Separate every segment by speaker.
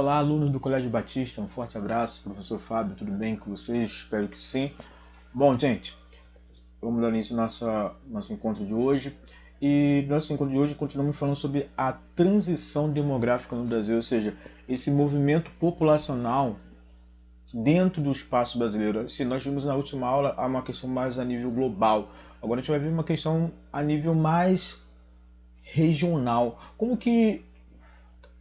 Speaker 1: Olá, alunos do Colégio Batista, um forte abraço, professor Fábio, tudo bem com vocês? Espero que sim. Bom, gente, vamos dar início ao nosso encontro de hoje. E no nosso encontro de hoje continuamos falando sobre a transição demográfica no Brasil, ou seja, esse movimento populacional dentro do espaço brasileiro. Se nós vimos na última aula, há uma questão mais a nível global. Agora a gente vai ver uma questão a nível mais regional. Como que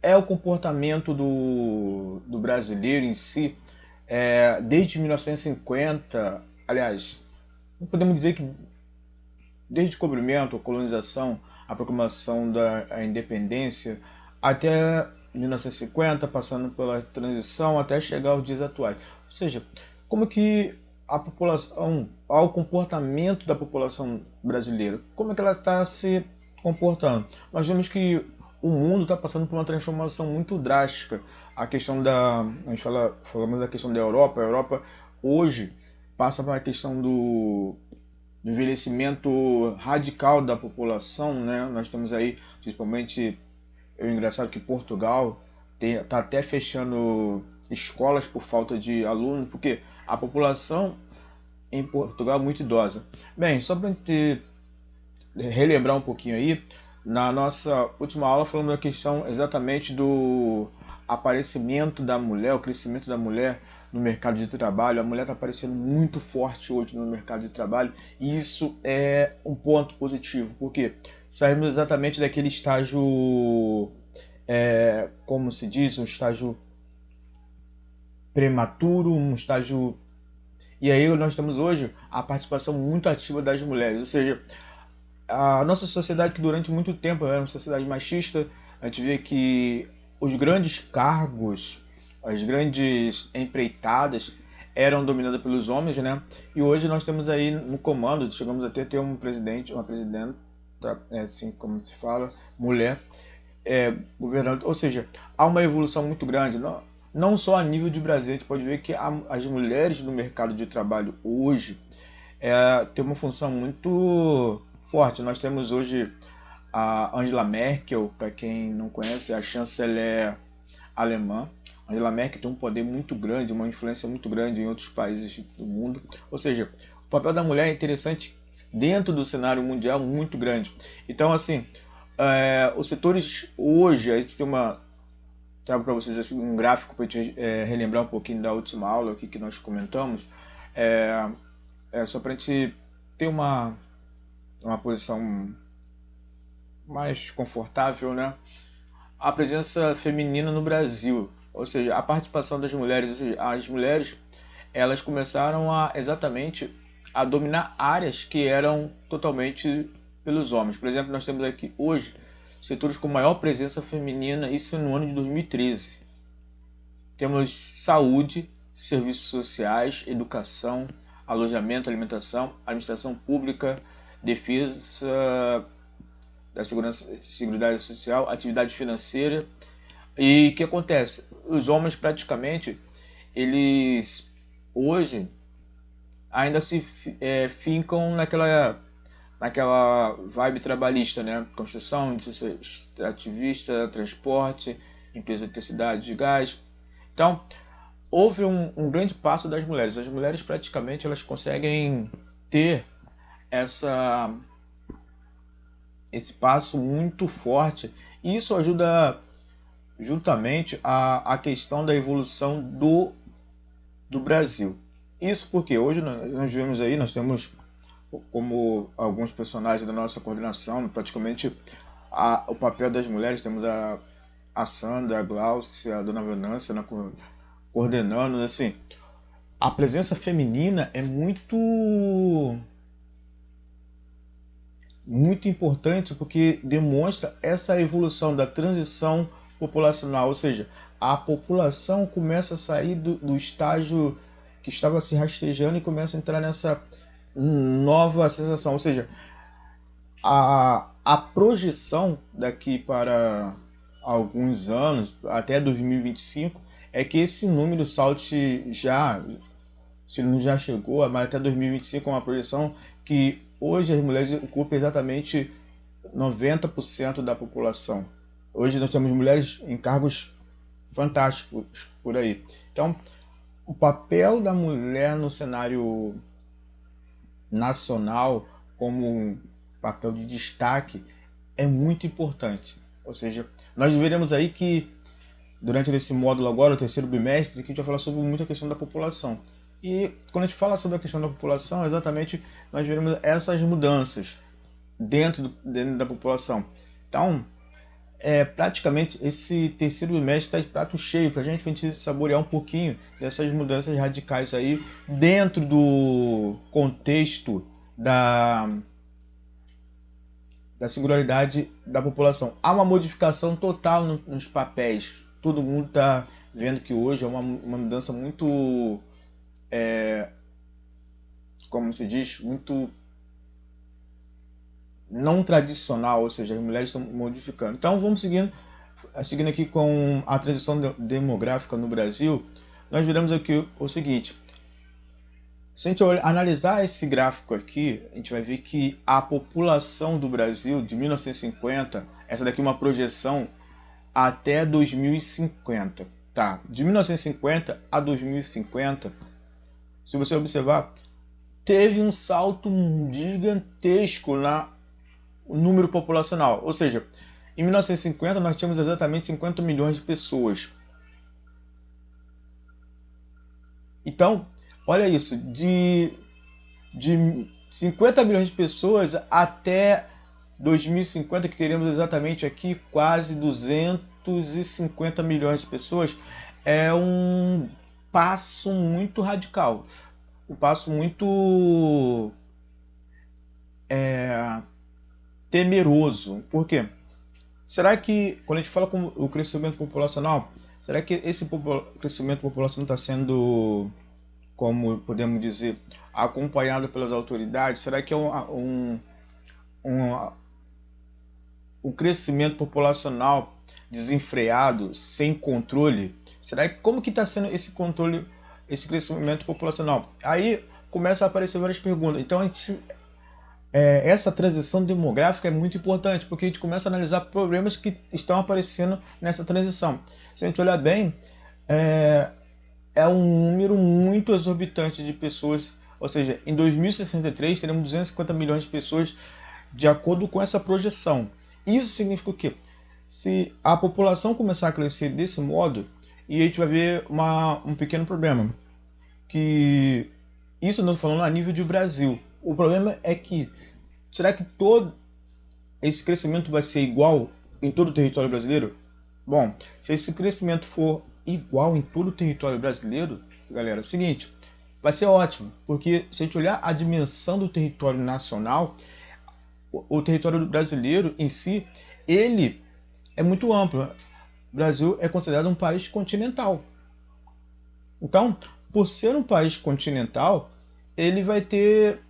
Speaker 1: é o comportamento do brasileiro em si, desde 1950, aliás, não podemos dizer que desde o descobrimento, a colonização, a proclamação da independência, até 1950, passando pela transição, até chegar aos dias atuais. Ou seja, como que a população, ao comportamento da população brasileira, como é que ela está se comportando? Nós vemos que o mundo está passando por uma transformação muito drástica. A questão a gente falamos da questão da Europa. A Europa hoje passa pela questão do envelhecimento radical da população, né? Nós temos aí, principalmente, é engraçado que Portugal está até fechando escolas por falta de alunos, porque a população em Portugal é muito idosa. Bem, só para a gente relembrar um pouquinho aí, na nossa última aula falamos da questão exatamente do aparecimento da mulher, o crescimento da mulher no mercado de trabalho. A mulher está aparecendo muito forte hoje no mercado de trabalho e isso é um ponto positivo, porque saímos exatamente daquele estágio, como se diz, um estágio prematuro, um estágio... E aí nós temos hoje a participação muito ativa das mulheres, ou seja, a nossa sociedade, que durante muito tempo era uma sociedade machista, a gente vê que os grandes cargos, as grandes empreitadas eram dominadas pelos homens, né? E hoje nós temos aí no comando, chegamos até a ter um presidente, uma presidenta, assim como se fala, mulher, governante. Ou seja, há uma evolução muito grande, não só a nível de Brasil. A gente pode ver que as mulheres no mercado de trabalho hoje têm uma função muito forte. Nós temos hoje a Angela Merkel, para quem não conhece, a chanceler alemã. Angela Merkel tem um poder muito grande, uma influência muito grande em outros países do mundo. Ou seja, o papel da mulher é interessante dentro do cenário mundial, muito grande. Então, assim, os setores hoje, a gente tem trago para vocês assim, um gráfico para a gente relembrar um pouquinho da última aula aqui que nós comentamos. Só para a gente ter uma posição mais confortável, né? A presença feminina no Brasil, ou seja, a participação das mulheres, ou seja, as mulheres, elas começaram exatamente a dominar áreas que eram totalmente pelos homens. Por exemplo, nós temos aqui hoje setores com maior presença feminina, isso no ano de 2013. Temos saúde, serviços sociais, educação, alojamento, alimentação, administração pública, defesa da seguridade social, atividade financeira. E o que acontece? Os homens praticamente, eles hoje ainda se fincam naquela vibe trabalhista, né? Construção, ativista, transporte, empresa de eletricidade, de gás. Então, houve um grande passo das mulheres. As mulheres praticamente elas conseguem ter esse passo muito forte, e isso ajuda juntamente a questão da evolução do Brasil. Isso porque hoje nós vemos aí, nós temos como alguns personagens da nossa coordenação, praticamente o papel das mulheres. Temos a Sandra, a Glaucia, a Dona Venância coordenando, assim, a presença feminina é muito importante porque demonstra essa evolução da transição populacional, ou seja, a população começa a sair do estágio que estava se rastejando e começa a entrar nessa nova sensação, ou seja, a projeção daqui para alguns anos, até 2025, é que esse número salte se não já chegou, mas até 2025 é uma projeção que hoje as mulheres ocupam exatamente 90% da população. Hoje nós temos mulheres em cargos fantásticos por aí. Então, o papel da mulher no cenário nacional como um papel de destaque é muito importante. Ou seja, nós veremos aí que durante esse módulo agora, o terceiro bimestre, que a gente vai falar sobre muita questão da população. E quando a gente fala sobre a questão da população, exatamente nós veremos essas mudanças dentro da população. Então, praticamente esse terceiro bimestre está de prato cheio para a gente saborear um pouquinho dessas mudanças radicais aí dentro do contexto da singularidade da população. Há uma modificação total nos papéis. Todo mundo está vendo que hoje é uma mudança muito, como se diz, muito não tradicional, ou seja, as mulheres estão modificando. Então vamos seguindo aqui com a transição demográfica no Brasil. Nós veremos aqui o seguinte: se a gente analisar esse gráfico aqui, a gente vai ver que a população do Brasil de 1950, essa daqui é uma projeção até 2050, tá? De 1950 a 2050, se você observar, teve um salto gigantesco no número populacional. Ou seja, em 1950 nós tínhamos exatamente 50 milhões de pessoas. Então, olha isso, de 50 milhões de pessoas até 2050, que teremos exatamente aqui quase 250 milhões de pessoas, é um passo muito radical, um passo muito temeroso. Por quê? Será que, quando a gente fala com o crescimento populacional, será que esse crescimento populacional está sendo, como podemos dizer, acompanhado pelas autoridades? Será que é um crescimento populacional desenfreado, sem controle? Será que como que está sendo esse controle, esse crescimento populacional? Aí começam a aparecer várias perguntas. Então essa transição demográfica é muito importante, porque a gente começa a analisar problemas que estão aparecendo nessa transição. Se a gente olhar bem, é um número muito exorbitante de pessoas. Ou seja, em 2063 teremos 250 milhões de pessoas, de acordo com essa projeção. Isso significa o quê? Se a população começar a crescer desse modo, e a gente vai ver um pequeno problema, que isso eu não estou falando a nível de Brasil. O problema é que, será que todo esse crescimento vai ser igual em todo o território brasileiro? Bom, se esse crescimento for igual em todo o território brasileiro, galera, é o seguinte, vai ser ótimo, porque se a gente olhar a dimensão do território nacional, o território brasileiro em si, ele é muito amplo. O Brasil é considerado um país continental. Então, por ser um país continental, ele vai ter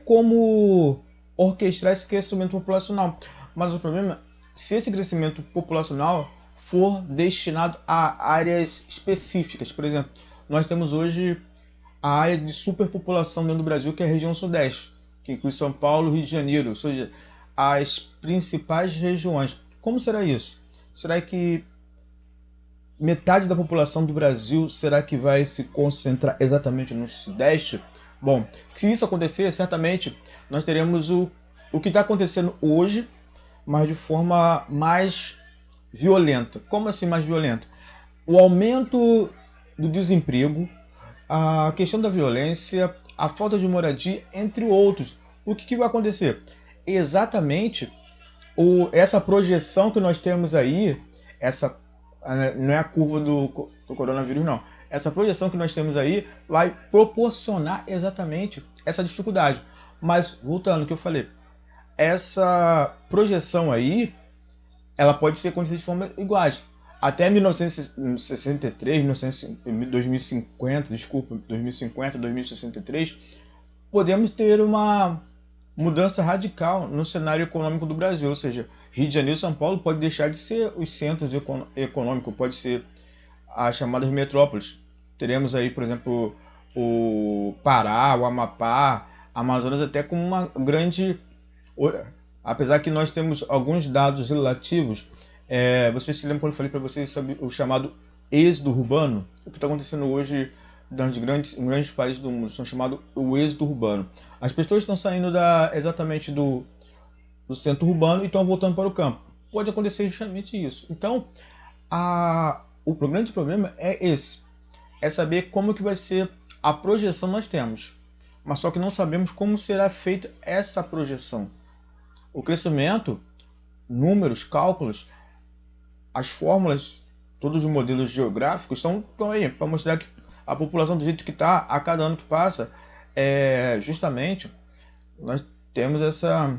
Speaker 1: como orquestrar esse crescimento populacional. Mas o problema, se esse crescimento populacional for destinado a áreas específicas, por exemplo, nós temos hoje a área de superpopulação dentro do Brasil, que é a região sudeste, que inclui São Paulo e Rio de Janeiro, ou seja, as principais regiões. Como será isso? Será que metade da população do Brasil, será que vai se concentrar exatamente no sudeste? Bom, se isso acontecer, certamente nós teremos o que está acontecendo hoje, mas de forma mais violenta. Como assim mais violenta? O aumento do desemprego, a questão da violência, a falta de moradia, entre outros. O que vai acontecer? Exatamente essa projeção que nós temos aí, não é a curva do coronavírus, não. Essa projeção que nós temos aí vai proporcionar exatamente essa dificuldade. Mas, voltando ao que eu falei, essa projeção aí, ela pode ser acontecida de forma igual. Até 1963, 2050, 2063, podemos ter uma mudança radical no cenário econômico do Brasil. Ou seja, Rio de Janeiro e São Paulo pode deixar de ser os centros econômicos, pode ser as chamadas metrópoles. Teremos aí, por exemplo, o Pará, o Amapá, Amazonas até como uma grande... Apesar que nós temos alguns dados relativos Vocês se lembram quando eu falei para vocês sobre o chamado êxodo urbano? O que está acontecendo hoje nos grandes países do mundo são chamados o êxodo urbano. As pessoas estão saindo exatamente do centro urbano e estão voltando para o campo. Pode acontecer justamente isso. Então, o grande problema é esse. É saber como que vai ser a projeção que nós temos. Mas só que não sabemos como será feita essa projeção. O crescimento, números, cálculos, as fórmulas, todos os modelos geográficos estão aí para mostrar que a população do jeito que está, a cada ano que passa, justamente, nós temos essa...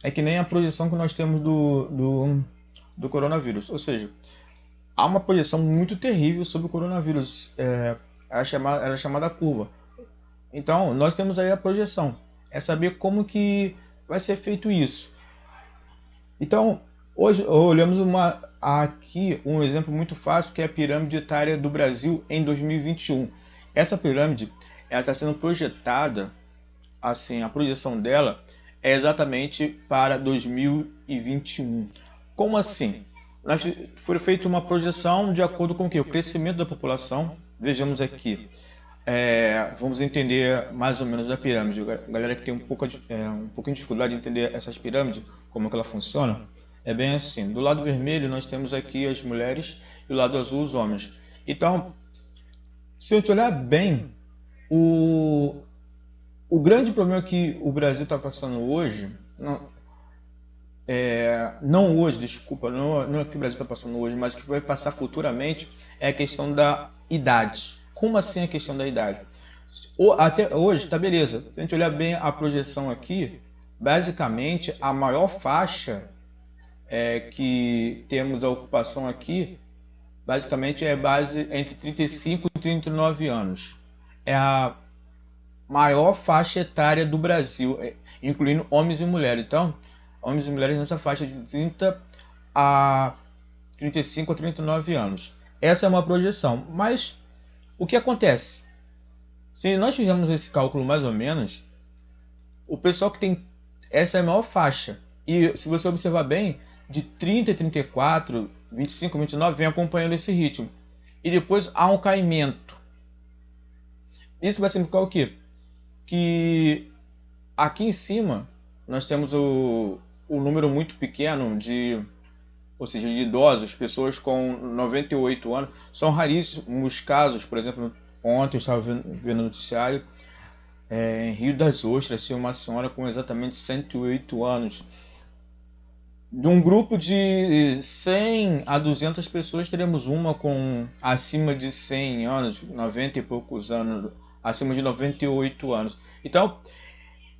Speaker 1: É que nem a projeção que nós temos do coronavírus. Ou seja, há uma projeção muito terrível sobre o coronavírus. Era chamada curva. Então, nós temos aí a projeção. É saber como que vai ser feito isso. Então, hoje olhamos aqui um exemplo muito fácil, que é a pirâmide etária do Brasil em 2021. Essa pirâmide está sendo projetada, assim, a projeção dela é exatamente para 2021. Como assim? Foi feita uma projeção de acordo com o quê? O crescimento da população. Vejamos aqui. Vamos entender mais ou menos a pirâmide. A galera que tem um pouquinho de dificuldade de entender essas pirâmides, como é que ela funciona, é bem assim. Do lado vermelho nós temos aqui as mulheres e do lado azul os homens. Então, se a gente olhar bem, o grande problema que o Brasil está passando hoje, não hoje, desculpa, não é que o Brasil está passando hoje, mas que vai passar futuramente, é a questão da idade. Como assim a questão da idade? Até hoje, tá beleza. Se a gente olhar bem a projeção aqui, basicamente a maior faixa que temos a ocupação aqui, basicamente é base entre 35 e 39 anos. É a maior faixa etária do Brasil, incluindo homens e mulheres. Então, homens e mulheres nessa faixa de 30 a 35 a 39 anos. Essa é uma projeção. Mas o que acontece? Se nós fizermos esse cálculo mais ou menos, o pessoal que tem essa é a maior faixa. E se você observar bem, de 30 a 34, 25 a 29 vem acompanhando esse ritmo. E depois há um caimento. Isso vai significar o quê? Que aqui em cima nós temos o número muito pequeno ou seja, de idosos, pessoas com 98 anos. São raríssimos casos, por exemplo, ontem eu estava vendo no noticiário, em Rio das Ostras tinha uma senhora com exatamente 108 anos. De um grupo de 100 a 200 pessoas, teremos uma com acima de 100 anos, 90 e poucos anos, acima de 98 anos. Então,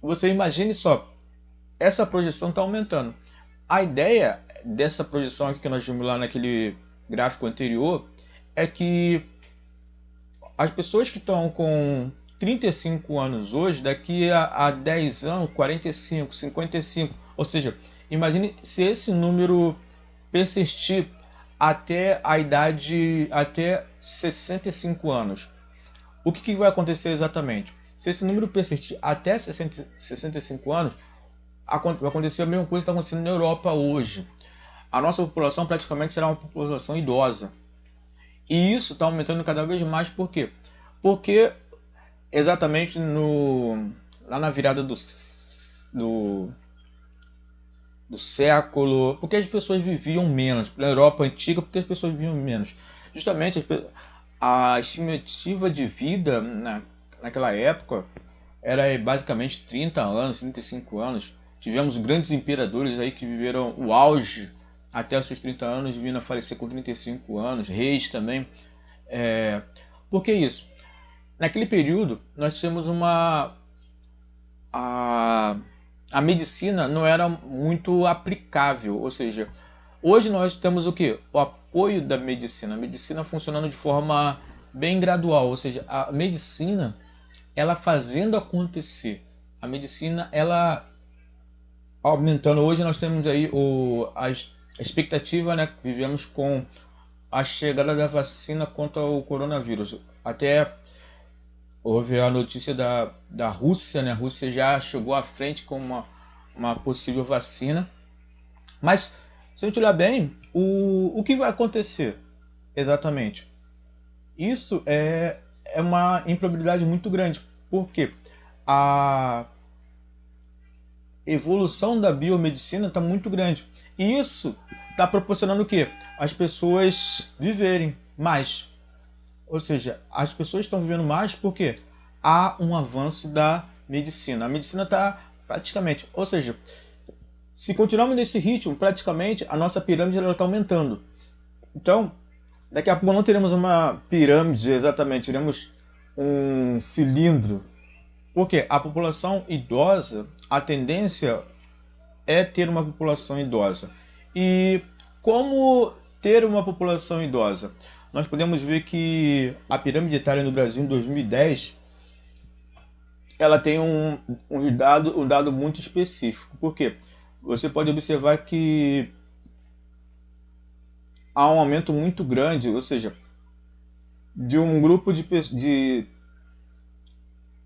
Speaker 1: você imagine só, essa projeção está aumentando. A ideia dessa projeção aqui que nós vimos lá naquele gráfico anterior é que as pessoas que estão com 35 anos hoje, daqui a 10 anos, 45, 55, ou seja, imagine se esse número persistir até a idade, até 65 anos. O que vai acontecer exatamente? Se esse número persistir até 65 anos, vai acontecer a mesma coisa que está acontecendo na Europa hoje. A nossa população praticamente será uma população idosa. E isso está aumentando cada vez mais, por quê? Porque exatamente lá na virada do século, porque as pessoas viviam menos, na Europa antiga, porque as pessoas viviam menos. Justamente a estimativa de vida naquela época era basicamente 30 anos, 35 anos. Tivemos grandes imperadores aí que viveram o auge até os seus 30 anos, vindo a falecer com 35 anos, reis também. Por que isso? Naquele período, nós tínhamos a medicina não era muito aplicável, ou seja, hoje nós temos o que? O apoio da medicina, a medicina funcionando de forma bem gradual, ou seja, a medicina ela fazendo acontecer, a medicina ela aumentando. Hoje nós temos aí a expectativa, né? Vivemos com a chegada da vacina contra o coronavírus. Até houve a notícia da Rússia, né? A Rússia já chegou à frente com uma possível vacina. Mas, se a gente olhar bem, O que vai acontecer exatamente? Isso é uma improbabilidade muito grande, porque a evolução da biomedicina está muito grande. E isso está proporcionando o quê? As pessoas viverem mais. Ou seja, as pessoas estão vivendo mais porque há um avanço da medicina. A medicina está praticamente... Ou seja, se continuarmos nesse ritmo, praticamente a nossa pirâmide está aumentando. Então, daqui a pouco não teremos uma pirâmide exatamente, teremos um cilindro. Porque a população idosa, a tendência é ter uma população idosa. E como ter uma população idosa? Nós podemos ver que a pirâmide etária no Brasil em 2010 ela tem um dado muito específico. Por quê? Você pode observar que há um aumento muito grande, ou seja, de um grupo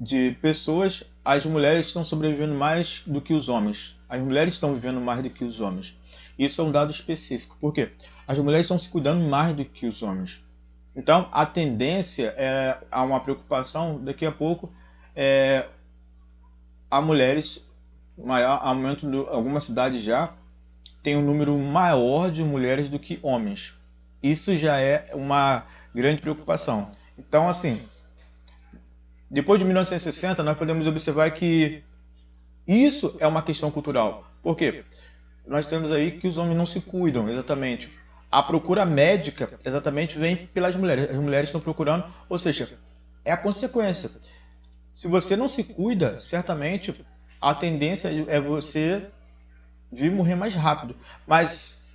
Speaker 1: de pessoas, as mulheres estão sobrevivendo mais do que os homens. As mulheres estão vivendo mais do que os homens. Isso é um dado específico. Por quê? As mulheres estão se cuidando mais do que os homens. Então, a tendência é a uma preocupação, daqui a pouco, a mulheres, maior aumento de algumas cidades já, tem um número maior de mulheres do que homens. Isso já é uma grande preocupação. Então, assim, depois de 1960, nós podemos observar que isso é uma questão cultural. Por quê? Nós temos aí que os homens não se cuidam, exatamente. A procura médica, exatamente, vem pelas mulheres. As mulheres estão procurando, ou seja, é a consequência. Se você não se cuida, certamente a tendência é você vir morrer mais rápido. Mas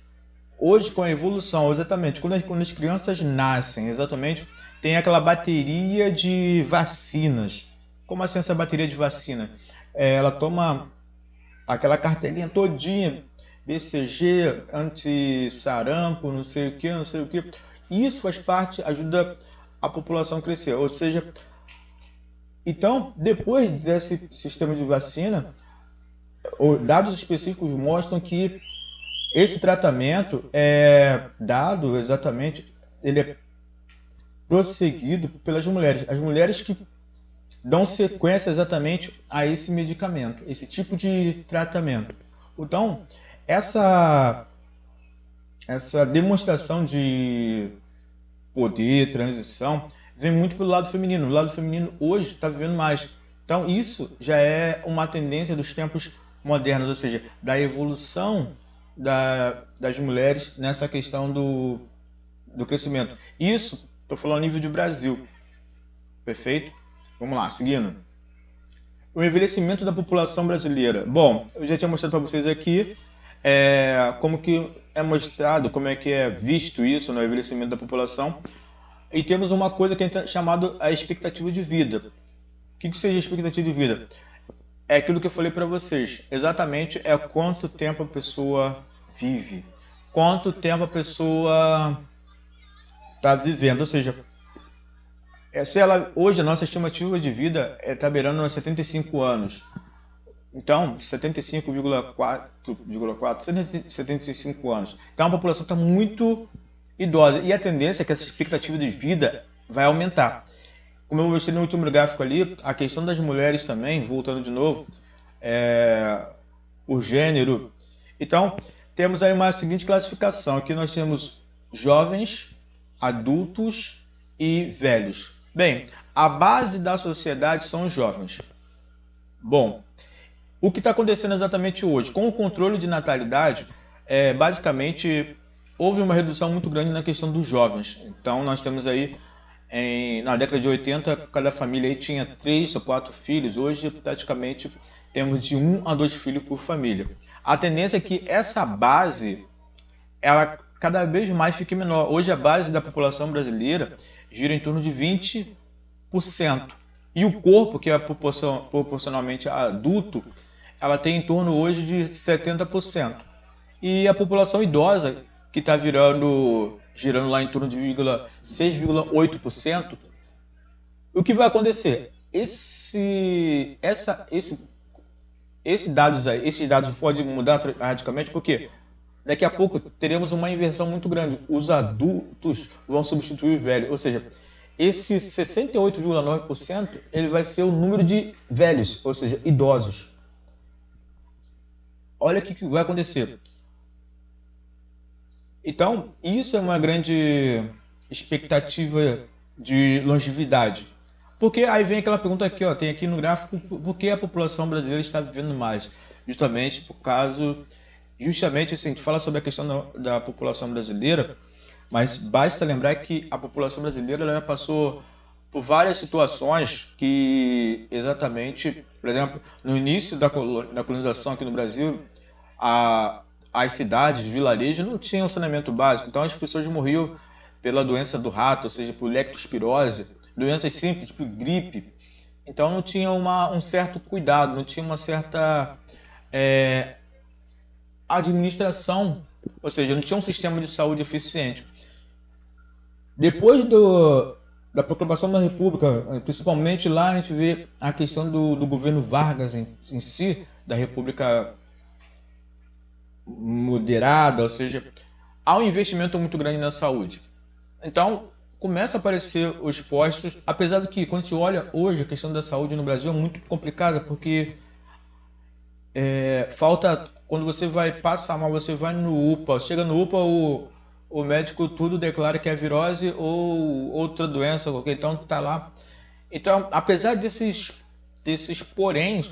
Speaker 1: hoje, com a evolução, exatamente, quando as crianças nascem, exatamente, tem aquela bateria de vacinas. Como assim essa bateria de vacina? Ela toma aquela cartelinha todinha, BCG, anti-sarampo, não sei o que, não sei o que. Isso faz parte, ajuda a população a crescer. Ou seja, então, depois desse sistema de vacina, dados específicos mostram que esse tratamento é dado exatamente, ele é prosseguido pelas mulheres. As mulheres que dão sequência exatamente a esse medicamento, esse tipo de tratamento. Então, essa demonstração de poder, transição, vem muito pelo lado feminino. O lado feminino hoje está vivendo mais. Então, isso já é uma tendência dos tempos modernos, ou seja, da evolução das mulheres nessa questão do crescimento. Isso, estou falando a nível de Brasil. Perfeito? Vamos lá, seguindo. O envelhecimento da população brasileira. Bom, eu já tinha mostrado para vocês aqui como que é mostrado, como é que é visto isso no envelhecimento da população. E temos uma coisa que é chamada a expectativa de vida. O que seja a expectativa de vida? É aquilo que eu falei para vocês. Exatamente é quanto tempo a pessoa vive. Quanto tempo a pessoa está vivendo. Ou seja, se ela, hoje a nossa estimativa de vida está beirando uns 75 anos. Então, 75,4 anos. Então a população está muito idosa. E a tendência é que essa expectativa de vida vai aumentar. Como eu mostrei no último gráfico ali, a questão das mulheres também, voltando de novo, o gênero. Então, temos aí uma seguinte classificação. Aqui nós temos jovens, adultos e velhos. Bem, a base da sociedade são os jovens. Bom, o que está acontecendo exatamente hoje? Com o controle de natalidade, basicamente, houve uma redução muito grande na questão dos jovens. Então, nós temos aí, na década de 80, cada família aí tinha 3 ou 4 filhos. Hoje, praticamente, temos de 1 a 2 filhos por família. A tendência é que essa base, ela cada vez mais fique menor. Hoje, a base da população brasileira gira em torno de 20%. E o corpo, que é proporcionalmente adulto, ela tem em torno hoje de 70%. E a população idosa, que está girando lá em torno de 6,8%, o que vai acontecer? Esses dados podem mudar radicalmente, por quê? daqui a pouco teremos uma inversão muito grande. Os adultos vão substituir os velhos. Ou seja, esse 68,9% ele vai ser o número de velhos, ou seja, idosos. Olha o que vai acontecer. Então, isso é uma grande expectativa de longevidade. Porque aí vem aquela pergunta aqui, ó, tem aqui no gráfico, por que a população brasileira está vivendo mais? Justamente por causa, justamente assim, a gente fala sobre a questão da população brasileira, mas basta lembrar que a população brasileira ela passou por várias situações que exatamente, por exemplo, no início da colonização aqui no Brasil, as cidades, vilarejos não tinham saneamento básico, então as pessoas morriam pela doença do rato, ou seja, por leptospirose, doenças simples, tipo gripe. Então não tinha um certo cuidado, não tinha uma certa administração, ou seja, não tinha um sistema de saúde eficiente. Depois da proclamação da República, principalmente lá a gente vê a questão do governo Vargas em si, da República moderada, ou seja, há um investimento muito grande na saúde. Então, começa a aparecer os postos, apesar de que, quando a gente olha hoje, a questão da saúde no Brasil é muito complicada, porque falta, quando você vai passar mal, você vai no UPA, chega no UPA, o médico tudo declara que é virose ou outra doença, então tá lá. Então, apesar desses poréns,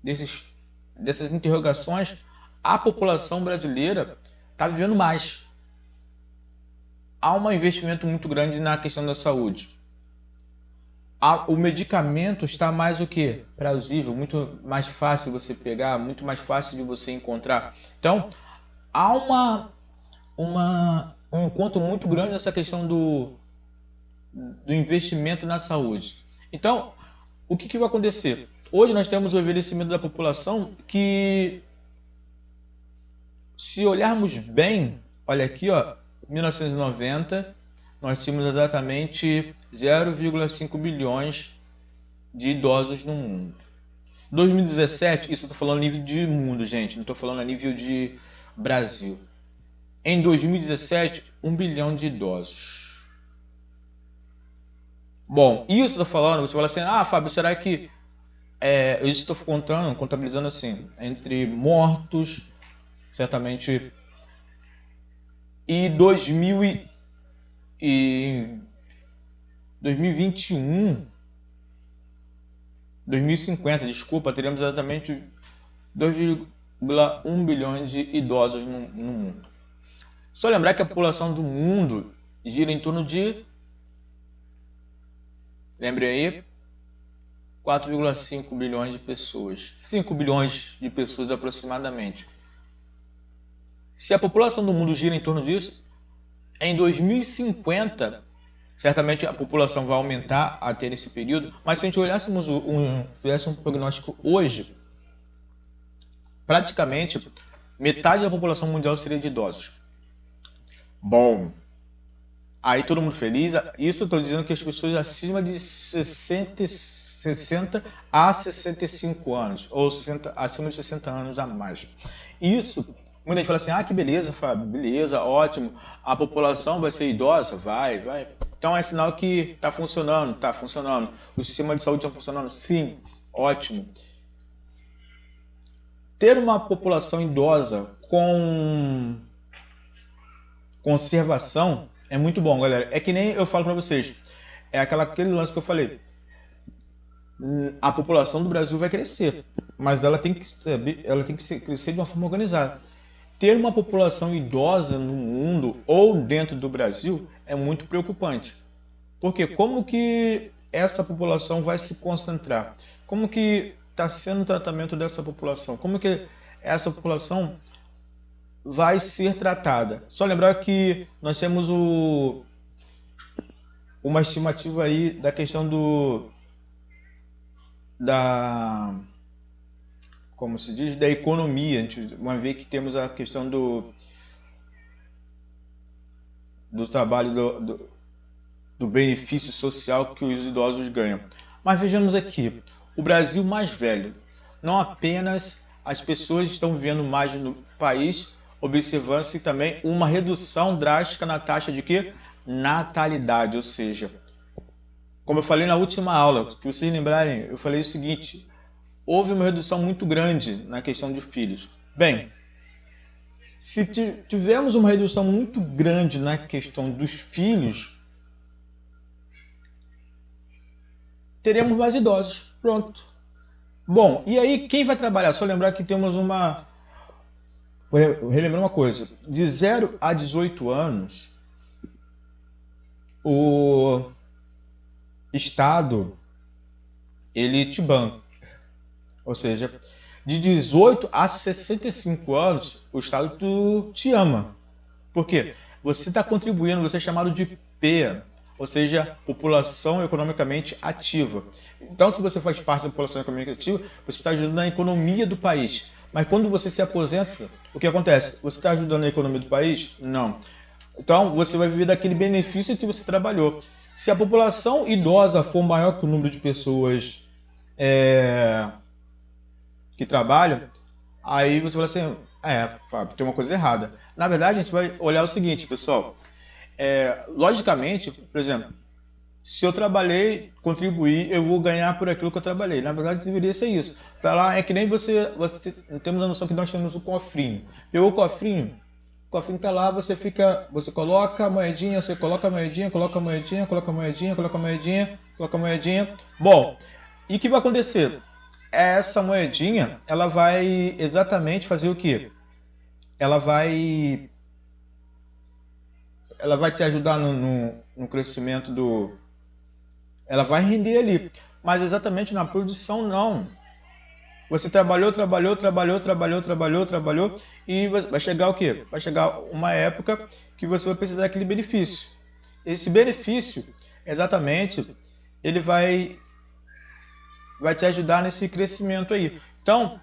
Speaker 1: dessas interrogações, a população brasileira está vivendo mais. Há um investimento muito grande na questão da saúde. O medicamento está mais o que? Plausível, muito mais fácil você pegar, muito mais fácil de você encontrar. Então, há um encontro muito grande nessa questão do investimento na saúde. Então, o que vai acontecer? Hoje nós temos o envelhecimento da população que, se olharmos bem, olha aqui, ó, 1990, nós tínhamos exatamente 0,5 bilhões de idosos no mundo. 2017, isso eu estou falando a nível de mundo, gente, não estou falando a nível de Brasil. Em 2017, 1 bilhão de idosos. Bom, isso eu estou falando, você fala assim, Fábio, será que eu estou contabilizando assim, entre mortos, certamente, e 2021, 2050, desculpa, teremos exatamente 2,1 bilhões de idosos no mundo. Só lembrar que a população do mundo gira em torno de, lembre aí, 4,5 bilhões de pessoas. 5 bilhões de pessoas aproximadamente. Se a população do mundo gira em torno disso, em 2050, certamente a população vai aumentar até nesse período, mas se a gente olhássemos fizesse um prognóstico hoje, praticamente metade da população mundial seria de idosos. Bom, aí todo mundo feliz. Isso eu estou dizendo que as pessoas acima de 60 a 65 anos, ou acima de 60 anos a mais. Isso, muita gente fala assim, que beleza, Fábio, beleza, ótimo, a população vai ser idosa? Vai. Então é sinal que está funcionando, o sistema de saúde está funcionando? Sim, ótimo. Ter uma população idosa com conservação é muito bom, galera. É que nem eu falo para vocês, é aquele lance que eu falei. A população do Brasil vai crescer, mas ela tem que crescer de uma forma organizada. Ter uma população idosa no mundo ou dentro do Brasil é muito preocupante. Porque como que essa população vai se concentrar? Como que está sendo o tratamento dessa população? Como que essa população vai ser tratada? Só lembrar que nós temos uma estimativa aí da questão como se diz, da economia. A gente vai ver que temos a questão do trabalho, do benefício social que os idosos ganham. Mas vejamos aqui, o Brasil mais velho, não apenas as pessoas estão vivendo mais no país, observando-se também uma redução drástica na taxa de quê? Natalidade, ou seja, como eu falei na última aula, se vocês lembrarem, eu falei o seguinte, houve uma redução muito grande na questão de filhos. Bem, se tivermos uma redução muito grande na questão dos filhos, teremos mais idosos. Pronto. Bom, e aí quem vai trabalhar? Só lembrar que temos uma... Vou relembrar uma coisa. De 0 a 18 anos, o Estado, ele te banca. Ou seja, de 18 a 65 anos, o Estado te ama. Por quê? Você está contribuindo, você é chamado de P, ou seja, população economicamente ativa. Então, se você faz parte da população economicamente ativa, você está ajudando na economia do país. Mas quando você se aposenta, o que acontece? Você está ajudando a economia do país? Não. Então, você vai viver daquele benefício que você trabalhou. Se a população idosa for maior que o número de pessoas que trabalham, aí você fala assim, Fábio, tem uma coisa errada. Na verdade, a gente vai olhar o seguinte, pessoal. Logicamente, por exemplo, se eu trabalhei, contribuí, eu vou ganhar por aquilo que eu trabalhei. Na verdade, deveria ser isso. Para lá, é que nem você temos a noção que nós temos o cofrinho. Pegou o cofrinho está lá, você coloca a moedinha, você coloca a moedinha, coloca a moedinha, coloca a moedinha, coloca a moedinha, coloca a moedinha. Bom, e o que vai acontecer? Essa moedinha, ela vai exatamente fazer o quê? Ela vai te ajudar no crescimento do... Ela vai render ali, mas exatamente na produção não. Você trabalhou e vai chegar o quê? Vai chegar uma época que você vai precisar daquele benefício. Esse benefício, exatamente, ele vai te ajudar nesse crescimento aí. Então,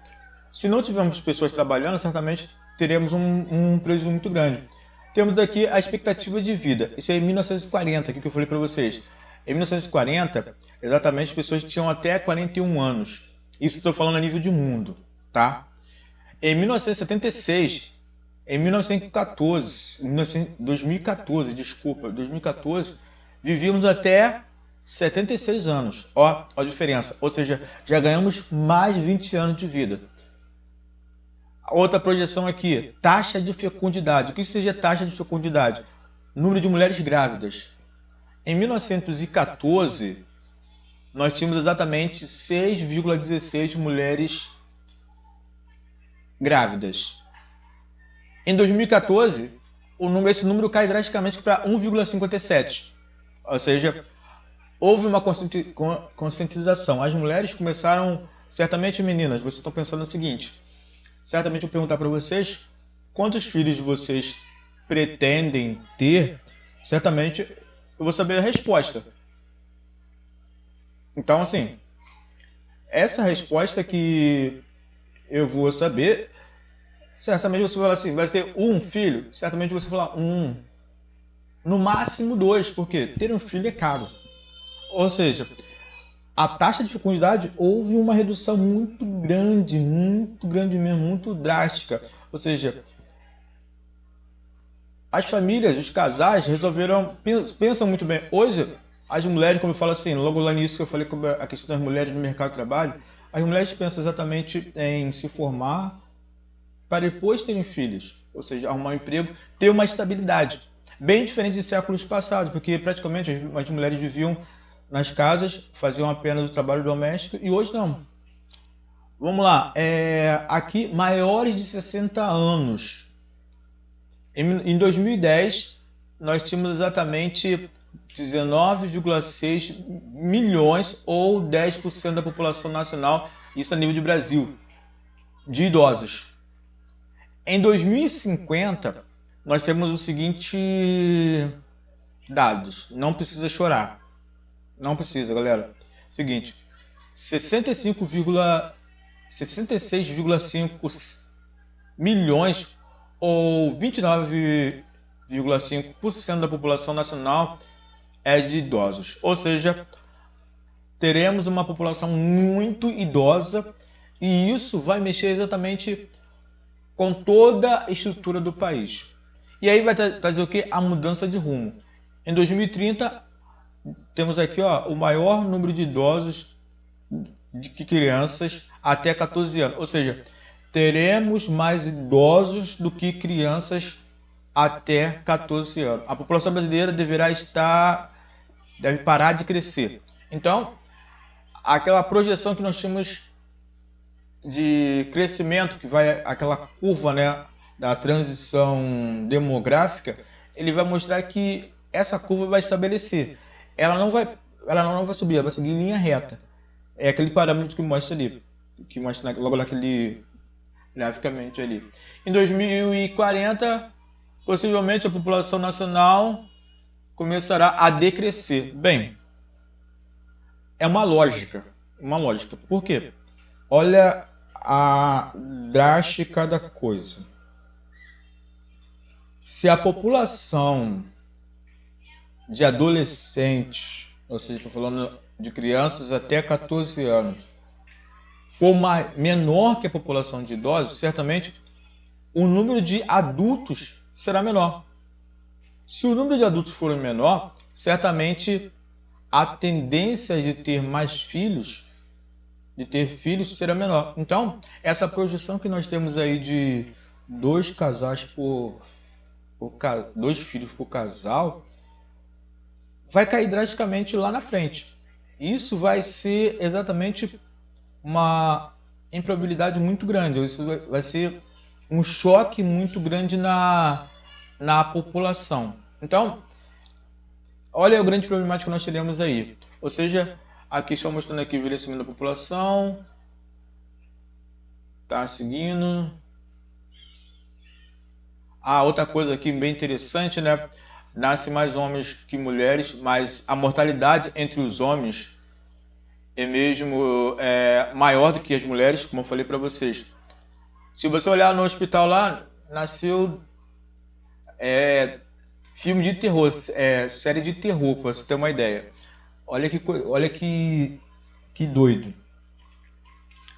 Speaker 1: se não tivermos pessoas trabalhando, certamente teremos um prejuízo muito grande. Temos aqui a expectativa de vida. Isso é em 1940, que eu falei para vocês. Em 1940, exatamente, as pessoas tinham até 41 anos. Isso estou falando a nível de mundo, tá? Em 1976, em 2014, vivíamos até 76 anos. Ó a diferença. Ou seja, já ganhamos mais de 20 anos de vida. Outra projeção aqui, taxa de fecundidade. O que seja taxa de fecundidade? Número de mulheres grávidas. Em 1914, nós tínhamos exatamente 6,16 mulheres grávidas. Em 2014, esse número cai drasticamente para 1,57. Ou seja, houve uma conscientização. As mulheres começaram... Certamente, meninas, vocês estão pensando o seguinte. Certamente eu vou perguntar para vocês quantos filhos vocês pretendem ter. Certamente eu vou saber a resposta. Então, assim, essa resposta que eu vou saber, certamente você vai falar assim, vai ter um filho? Certamente você vai falar um. No máximo 2, porque ter um filho é caro. Ou seja, a taxa de fecundidade houve uma redução muito grande mesmo, muito drástica. Ou seja, as famílias, os casais resolveram, pensam muito bem. Hoje, as mulheres, como eu falo assim, logo lá nisso que eu falei sobre a questão das mulheres no mercado de trabalho, as mulheres pensam exatamente em se formar para depois terem filhos. Ou seja, arrumar um emprego, ter uma estabilidade. Bem diferente de séculos passados, porque praticamente as mulheres viviam nas casas, faziam apenas o trabalho doméstico, e hoje não. Vamos lá, aqui, maiores de 60 anos. Em 2010, nós tínhamos exatamente 19,6 milhões ou 10% da população nacional, isso a nível de Brasil, de idosos. Em 2050, nós temos o seguinte dados, não precisa chorar. Não precisa, galera. Seguinte, 66,5 milhões ou 29,5% da população nacional é de idosos. Ou seja, teremos uma população muito idosa e isso vai mexer exatamente com toda a estrutura do país. E aí vai trazer o quê? A mudança de rumo. Em 2030, temos aqui o maior número de idosos de crianças até 14 anos. Ou seja, teremos mais idosos do que crianças até 14 anos. A população brasileira deve parar de crescer. Então, aquela projeção que nós tínhamos de crescimento, que vai aquela curva, né, da transição demográfica, ele vai mostrar que essa curva vai estabelecer. Ela não vai subir, ela vai seguir em linha reta. É aquele parâmetro que mostra ali, que mostra logo naquele graficamente ali. Em 2040, possivelmente a população nacional começará a decrescer. Bem, é uma lógica. Por quê? Olha a drástica da coisa. Se a população de adolescentes, ou seja, estou falando de crianças até 14 anos, for menor que a população de idosos, certamente o número de adultos será menor. Se o número de adultos for menor, certamente a tendência de ter mais filhos, será menor. Então, essa projeção que nós temos aí de 2 filhos por casal, vai cair drasticamente lá na frente. Isso vai ser exatamente uma improbabilidade muito grande. Isso vai ser um choque muito grande na população. Então, olha o grande problemático que nós teremos aí. Ou seja, aqui estão mostrando aqui o envelhecimento da população. Tá seguindo. Outra coisa aqui bem interessante, né? Nasce mais homens que mulheres, mas a mortalidade entre os homens é mesmo maior do que as mulheres, como eu falei para vocês. Se você olhar no hospital lá, nasceu filme de terror, série de terror, para você ter uma ideia. Olha que doido.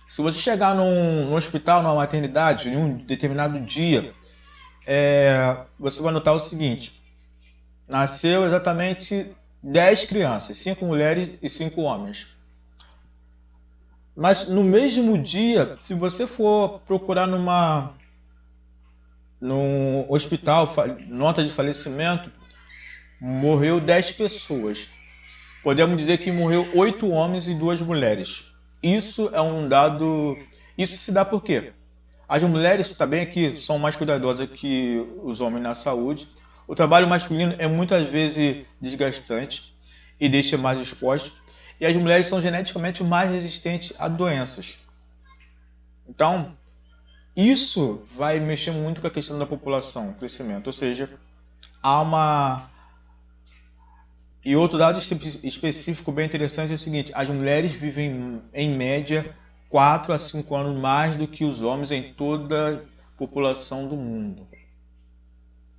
Speaker 1: Se você chegar num hospital, numa maternidade, em um determinado dia, você vai notar o seguinte: nasceu exatamente 10 crianças, 5 mulheres e 5 homens. Mas no mesmo dia, se você for procurar num hospital, nota de falecimento, morreu 10 pessoas. Podemos dizer que morreu 8 homens e 2 mulheres. Isso é um dado... Isso se dá por quê? As mulheres também aqui são mais cuidadosas que os homens na saúde. O trabalho masculino é muitas vezes desgastante e deixa mais exposto. E as mulheres são geneticamente mais resistentes a doenças. Então, isso vai mexer muito com a questão da população, crescimento. Ou seja, há uma... E outro dado específico bem interessante é o seguinte: as mulheres vivem, em média, 4 a 5 anos mais do que os homens em toda a população do mundo.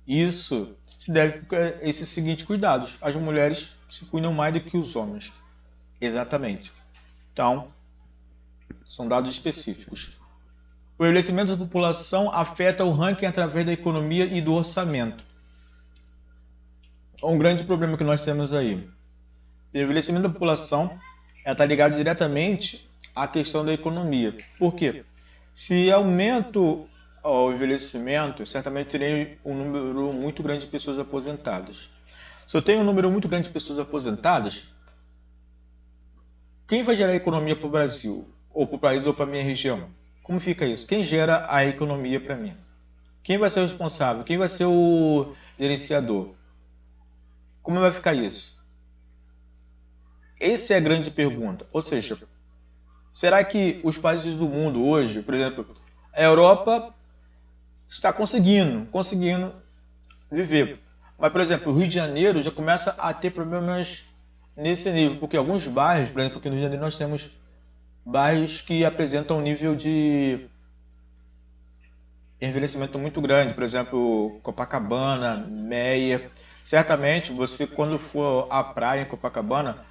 Speaker 1: Isso se deve a esses seguintes cuidados: as mulheres se cuidam mais do que os homens. Exatamente. Então, são dados específicos. O envelhecimento da população afeta o ranking através da economia e do orçamento. Um grande problema que nós temos aí. O envelhecimento da população está ligado diretamente à questão da economia. Por quê? Se aumenta o envelhecimento, certamente terei um número muito grande de pessoas aposentadas. Se eu tenho um número muito grande de pessoas aposentadas, quem vai gerar a economia para o Brasil? Ou para o país ou para a minha região? Como fica isso? Quem gera a economia para mim? Quem vai ser o responsável? Quem vai ser o gerenciador? Como vai ficar isso? Essa é a grande pergunta. Ou seja, será que os países do mundo hoje, por exemplo, a Europa está conseguindo viver. Mas, por exemplo, o Rio de Janeiro já começa a ter problemas nesse nível, porque alguns bairros, por exemplo, aqui no Rio de Janeiro nós temos bairros que apresentam um nível de envelhecimento muito grande, por exemplo, Copacabana, Meia. Certamente, você quando for à praia em Copacabana,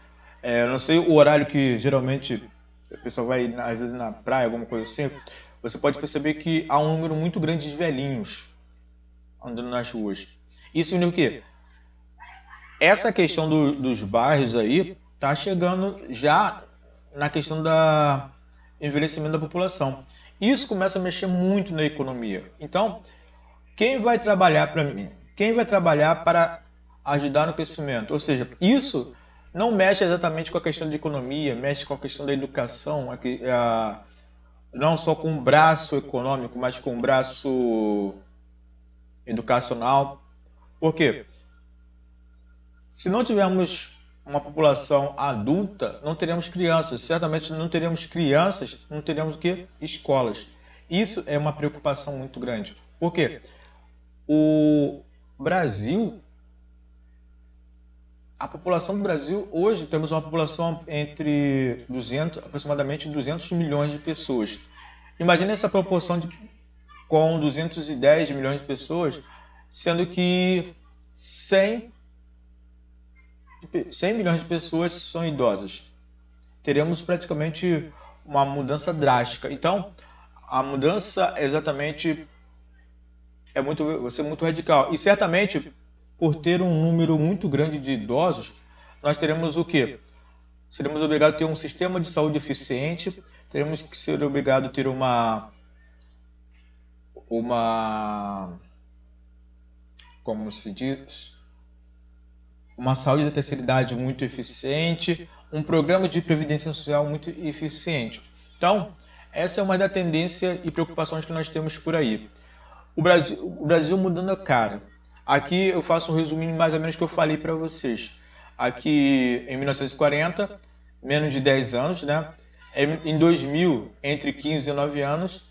Speaker 1: não sei o horário que geralmente a pessoa vai, às vezes, na praia, alguma coisa assim, você pode perceber que há um número muito grande de velhinhos andando nas ruas. Isso significa o quê? Essa questão dos bairros aí está chegando já na questão da envelhecimento da população. Isso começa a mexer muito na economia. Então, quem vai trabalhar para mim? Quem vai trabalhar para ajudar no crescimento? Ou seja, isso não mexe exatamente com a questão da economia, mexe com a questão da educação, não só com o braço econômico, mas com o braço educacional. Por quê? Se não tivermos uma população adulta, não teremos crianças. Certamente não teremos crianças, não teremos o quê? Escolas. Isso é uma preocupação muito grande. Por quê? O Brasil, a população do Brasil, hoje temos uma população entre aproximadamente 200 milhões de pessoas. Imagine essa proporção com 210 milhões de pessoas, sendo que 100 milhões de pessoas são idosas. Teremos praticamente uma mudança drástica. Então, a mudança exatamente vai ser muito radical. E certamente, por ter um número muito grande de idosos, nós teremos o quê? Seremos obrigados a ter um sistema de saúde eficiente, teremos que ser obrigados a ter como se diz, uma saúde da terceira idade muito eficiente, um programa de previdência social muito eficiente. Então, essa é uma da tendência e preocupações que nós temos por aí. O Brasil mudando a cara. Aqui eu faço um resuminho mais ou menos que eu falei para vocês. Aqui em 1940, menos de 10 anos, né? Em 2000, entre 15 e 9 anos.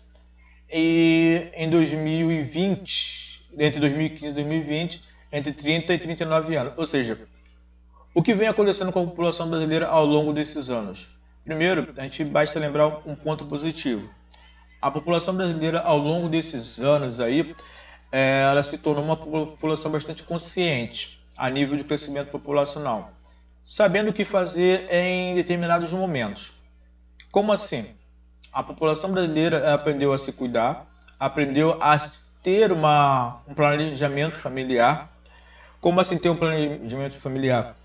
Speaker 1: E em 2020, entre 2015 e 2020, entre 30 e 39 anos. Ou seja, o que vem acontecendo com a população brasileira ao longo desses anos? Primeiro, a gente basta lembrar um ponto positivo. A população brasileira, ao longo desses anos aí, ela se tornou uma população bastante consciente a nível de crescimento populacional, sabendo o que fazer em determinados momentos. Como assim? A população brasileira aprendeu a se cuidar, aprendeu a ter um planejamento familiar. Como assim ter um planejamento familiar?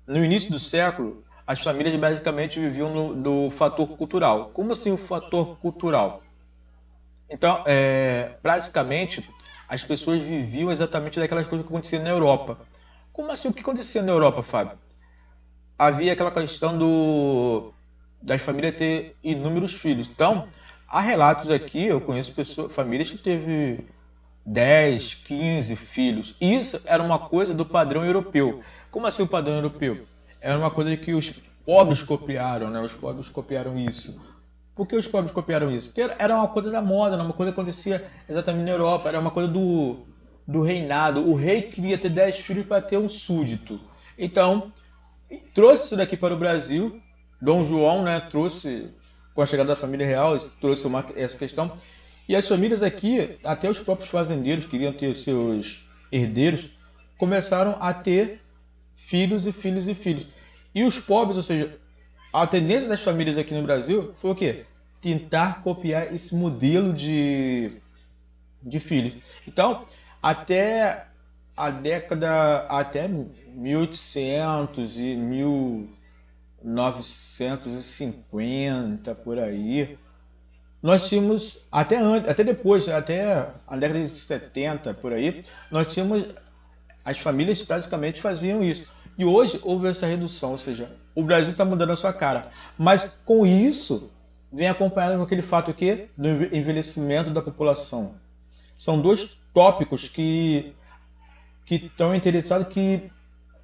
Speaker 1: No início do século, as famílias basicamente viviam do fator cultural. Como assim o fator cultural? Então, praticamente, as pessoas viviam exatamente daquelas coisas que aconteciam na Europa. Como assim? O que acontecia na Europa, Fábio? Havia aquela questão das famílias ter inúmeros filhos. Então, há relatos aqui, eu conheço famílias que teve 10, 15 filhos. Isso era uma coisa do padrão europeu. Como assim o padrão europeu? Era uma coisa que os pobres copiaram, né? Os pobres copiaram isso. Por que os pobres copiaram isso? Porque era uma coisa da moda, uma coisa que acontecia exatamente na Europa, era uma coisa do reinado. O rei queria ter 10 filhos para ter um súdito. Então, trouxe isso daqui para o Brasil. Dom João, né, trouxe, com a chegada da família real, trouxe essa questão. E as famílias aqui, até os próprios fazendeiros queriam ter seus herdeiros, começaram a ter filhos e filhos e filhos. E os pobres, ou seja, a tendência das famílias aqui no Brasil foi o quê? Tentar copiar esse modelo de filhos. Então, até 1800 e 1950, por aí, nós tínhamos, até depois, até a década de 70, por aí, nós tínhamos, as famílias praticamente faziam isso. E hoje houve essa redução, ou seja, o Brasil está mudando a sua cara. Mas com isso, vem acompanhado com aquele fato aqui do envelhecimento da população. São dois tópicos que estão interessados, que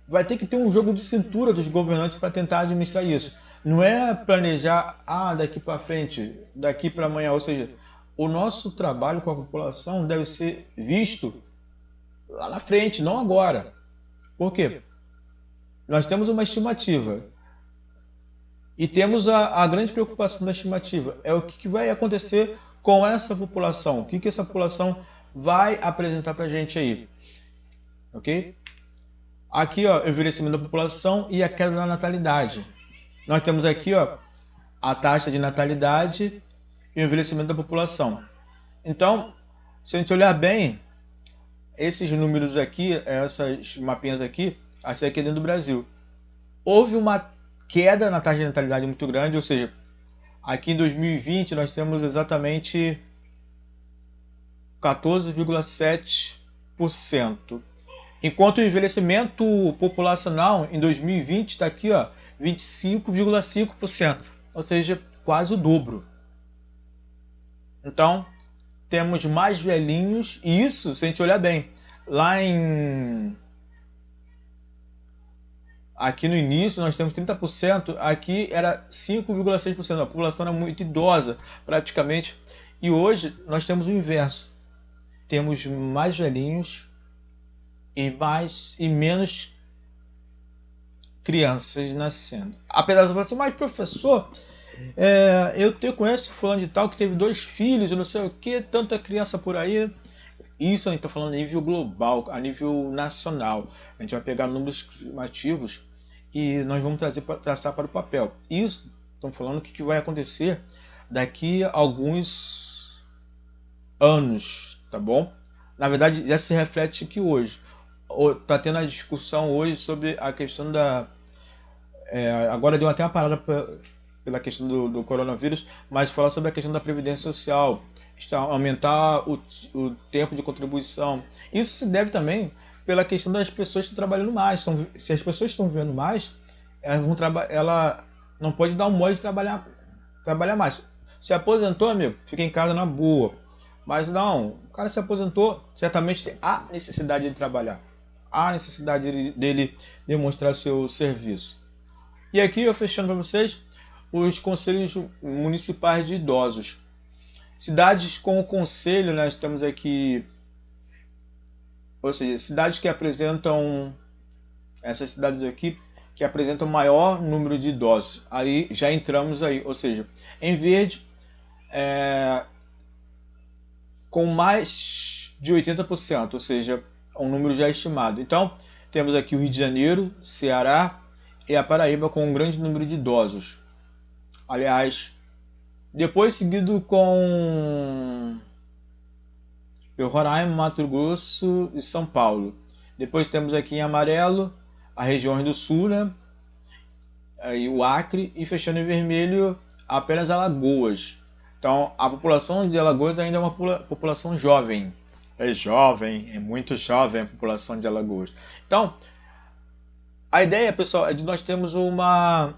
Speaker 1: vai ter que ter um jogo de cintura dos governantes para tentar administrar isso. Não é planejar, daqui para frente, daqui para amanhã. Ou seja, o nosso trabalho com a população deve ser visto lá na frente, não agora. Por quê? Nós temos uma estimativa. E temos a grande preocupação da estimativa. É o que vai acontecer com essa população. O que essa população vai apresentar para a gente aí. Ok? Aqui, ó, o envelhecimento da população e a queda da natalidade. Nós temos aqui, ó, a taxa de natalidade e o envelhecimento da população. Então, se a gente olhar bem, esses números aqui, essas mapinhas aqui, essa aqui é dentro do Brasil. Houve uma queda na taxa de natalidade muito grande, ou seja, aqui em 2020 nós temos exatamente 14,7%. Enquanto o envelhecimento populacional em 2020 está aqui, ó, 25,5%, ou seja, quase o dobro. Então, temos mais velhinhos, e isso, se a gente olhar bem, aqui no início nós temos 30%, aqui era 5,6%, a população era muito idosa, praticamente, e hoje nós temos o inverso. Temos mais velhinhos e menos crianças nascendo. Apesar de você falar assim, mas professor, eu conheço fulano de tal que teve 2 filhos, eu não sei o que, tanta criança por aí. Isso a gente está falando a nível global, a nível nacional. A gente vai pegar números estimativos e nós vamos traçar para o papel. Isso, estamos falando o que vai acontecer daqui a alguns anos, tá bom? Na verdade, já se reflete aqui hoje. Está tendo a discussão hoje sobre a questão da... agora deu até uma parada pela questão do coronavírus, mas falar sobre a questão da previdência social, aumentar o tempo de contribuição. Isso se deve também pela questão das pessoas que estão trabalhando mais. Se as pessoas estão vivendo mais, ela não pode dar um mole de trabalhar mais. Se aposentou, amigo, fica em casa na boa. Mas não, o cara se aposentou, certamente há necessidade de trabalhar. Há necessidade dele demonstrar seu serviço. E aqui eu fechando para vocês os conselhos municipais de idosos. Cidades com o conselho, nós temos aqui, ou seja, cidades que apresentam, essas cidades aqui, que apresentam maior número de idosos. Aí já entramos aí, ou seja, em verde, com mais de 80%, ou seja, um número já estimado. Então, temos aqui o Rio de Janeiro, Ceará e a Paraíba com um grande número de idosos. Aliás, depois seguido com Roraima, Mato Grosso e São Paulo. Depois temos aqui em amarelo a região do Sul, né? Aí o Acre, e fechando em vermelho apenas Alagoas. Então a população de Alagoas ainda é uma população jovem. É jovem, é muito jovem a população de Alagoas. Então, a ideia, pessoal, é de nós termos uma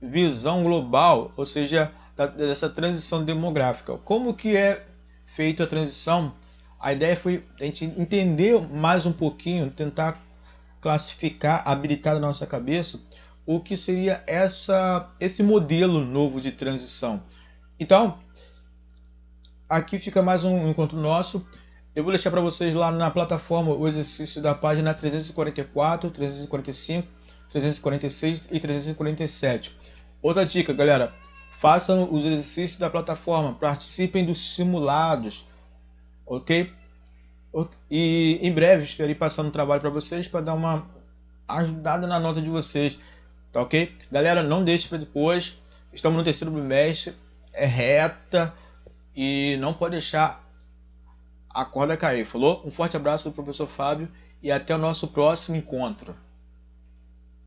Speaker 1: visão global, ou seja, dessa transição demográfica. Como que é feita a transição? A ideia foi a gente entender mais um pouquinho, tentar classificar, habilitar na nossa cabeça o que seria esse modelo novo de transição. Então, aqui fica mais um encontro nosso. Eu vou deixar para vocês lá na plataforma o exercício da página 344, 345, 346 e 347. Outra dica, galera, façam os exercícios da plataforma, participem dos simulados, ok? E em breve estarei passando um trabalho para vocês para dar uma ajudada na nota de vocês, tá ok? Galera, não deixe para depois, estamos no terceiro bimestre, é reta e não pode deixar a corda cair, falou? Um forte abraço do professor Fábio e até o nosso próximo encontro.